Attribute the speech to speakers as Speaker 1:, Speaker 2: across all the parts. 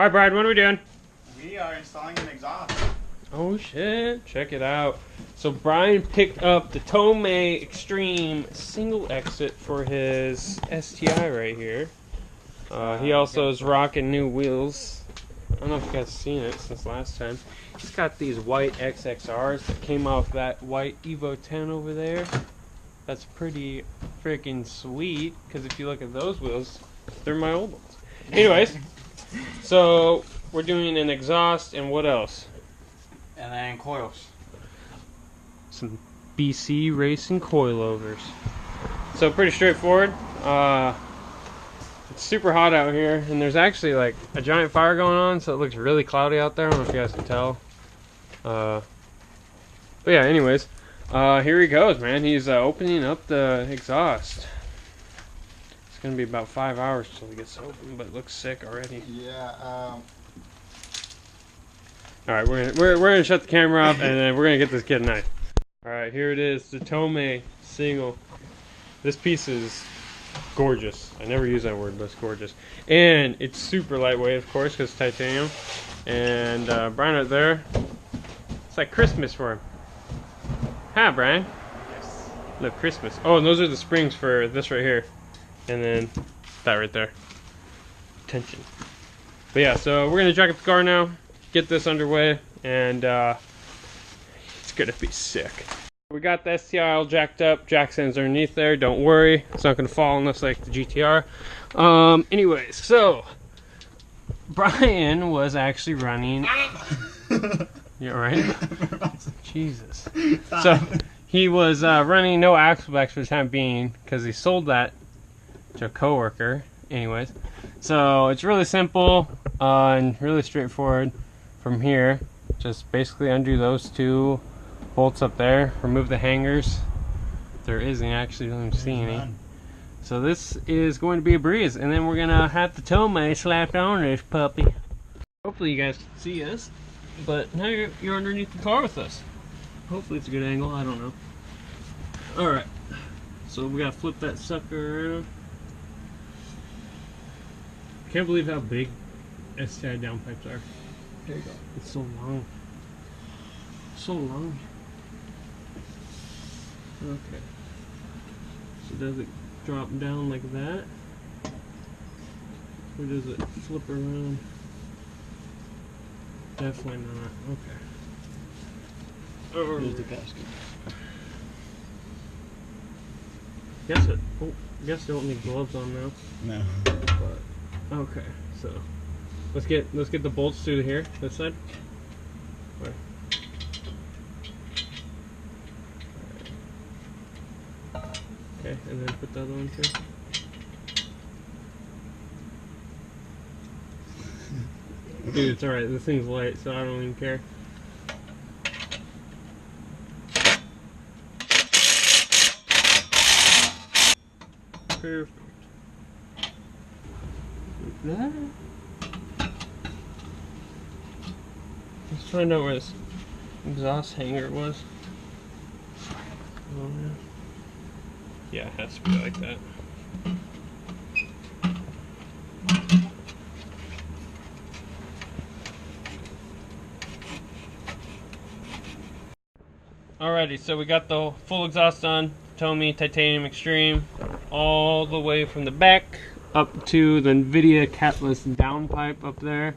Speaker 1: Alright, Bryan, what are we doing?
Speaker 2: We are installing an exhaust.
Speaker 1: Oh shit, check it out. So Bryan picked up the Tomei Extreme single exit for his STI right here. He also is rocking new wheels. I don't know if you guys have seen it since last time. He's got these white XXRs that came off that white Evo 10 over there. That's pretty freaking sweet, because if you look at those wheels, they're my old ones. Anyways, so we're doing an exhaust and what else?
Speaker 2: And then coils.
Speaker 1: Some BC racing coilovers. So pretty straightforward. It's super hot out here, and there's actually like a giant fire going on, so it looks really cloudy out there. I don't know if you guys can tell. But yeah, anyways, here he goes, man. He's opening up the exhaust. It's gonna be about 5 hours till he gets open, but it looks sick already.
Speaker 2: Yeah.
Speaker 1: All right, we're gonna shut the camera off, and then we're gonna get this kid a knife. All right, here it is, the Tomei single. This piece is gorgeous. I never use that word, but it's gorgeous, and it's super lightweight, of course, because it's titanium. And Bryan right there, it's like Christmas for him. Hi, Bryan.
Speaker 2: Yes.
Speaker 1: Look, Christmas. Oh, and those are the springs for this right here, and then that right there. Tension. But yeah, so we're gonna jack up the car now, get this underway, and it's gonna be sick. We got the STI all jacked up. Jack stands underneath there. Don't worry, it's not gonna fall unless like the GTR. Anyways, so Bryan was actually running. You alright? Jesus. So he was running no axle backs for the time being because he sold that to a coworker. Anyways, so it's really simple and really straightforward. From here, just basically undo those two bolts up there, remove the hangers. There isn't actually, don't even see any. So this is going to be a breeze, and then we're gonna have the Tomei slapped on this puppy. Hopefully you guys can see us, but now you're underneath the car with us. Hopefully it's a good angle, I don't know. Alright, so we gotta flip that sucker around. Can't believe how big STI downpipes are. There you go. It's so long. So long. Okay. So does it drop down like that? Or does it flip around? Definitely not. Okay.
Speaker 2: Here's the gasket.
Speaker 1: Guess it. Oh, guess you don't need gloves on now.
Speaker 2: No.
Speaker 1: But okay, so let's get the bolts through here. This side. Right. Okay, and then put the other one too. Dude, it's alright. This thing's light, so I don't even care. Perfect. Like that. Let's find out where this exhaust hanger was. Oh, yeah, it has to be like that. Alrighty, so we got the full exhaust on, Tomei Titanium Extreme, all the way from the back up to the NVIDIA catless downpipe up there.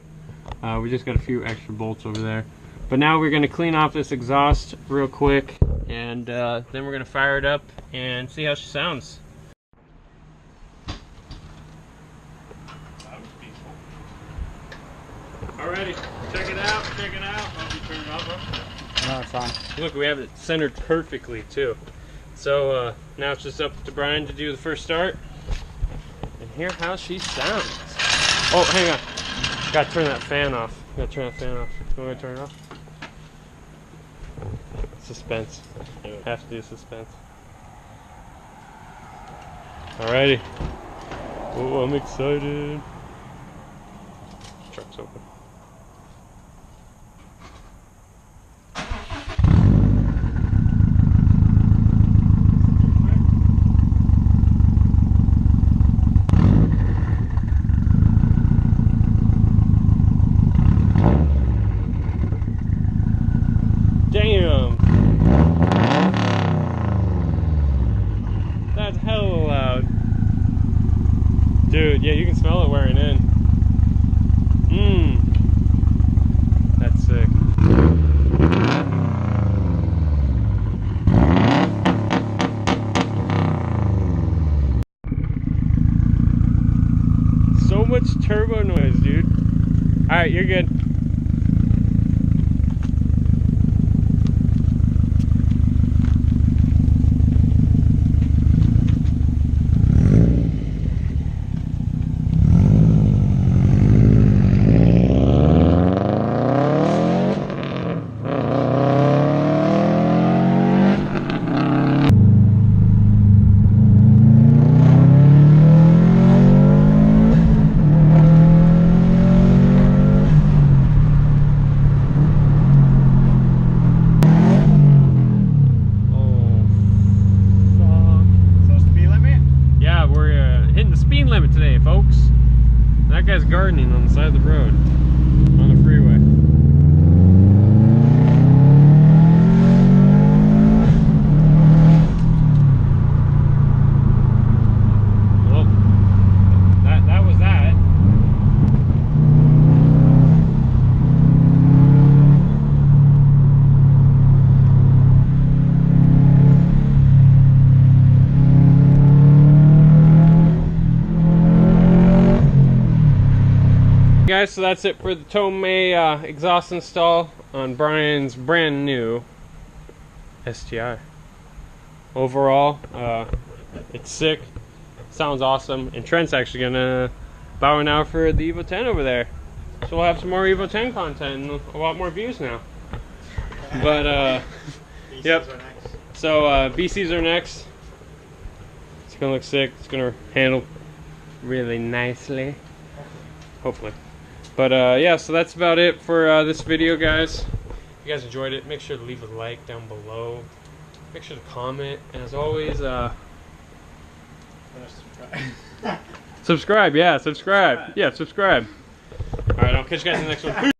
Speaker 1: We just got a few extra bolts over there. But now we're going to clean off this exhaust real quick, and then we're going to fire it up and see how she sounds. Alrighty, check it out, check it out. Oh, you turn it off, huh?
Speaker 2: No, it's fine.
Speaker 1: Look, we have it centered perfectly too. So now it's just up to Bryan to do the first start and hear how she sounds. Oh, hang on. Gotta turn that fan off. Gotta turn that fan off. You want me to turn it off? Suspense. Have to do suspense. Alrighty. Oh, I'm excited. Truck's open. Damn. That's hella loud. Dude, yeah, you can smell it wearing in. That's sick. So much turbo noise, dude. Alright, you're good. Limit today, folks. That guy's gardening on the side of the road on the freeway. Well, that was that. Guys, so that's it for the Tomei exhaust install on Bryan's brand new STI. Overall, it's sick, sounds awesome, and Trent's actually gonna bow now for the Evo 10 over there. So we'll have some more Evo 10 content and a lot more views now. But yep. So BCs are next. It's gonna look sick. It's gonna handle really nicely, hopefully. But yeah, so that's about it for this video, guys. If you guys enjoyed it, make sure to leave a like down below. Make sure to comment, and as always, subscribe. Yeah, subscribe. Yeah, subscribe. All right, I'll catch you guys in the next one.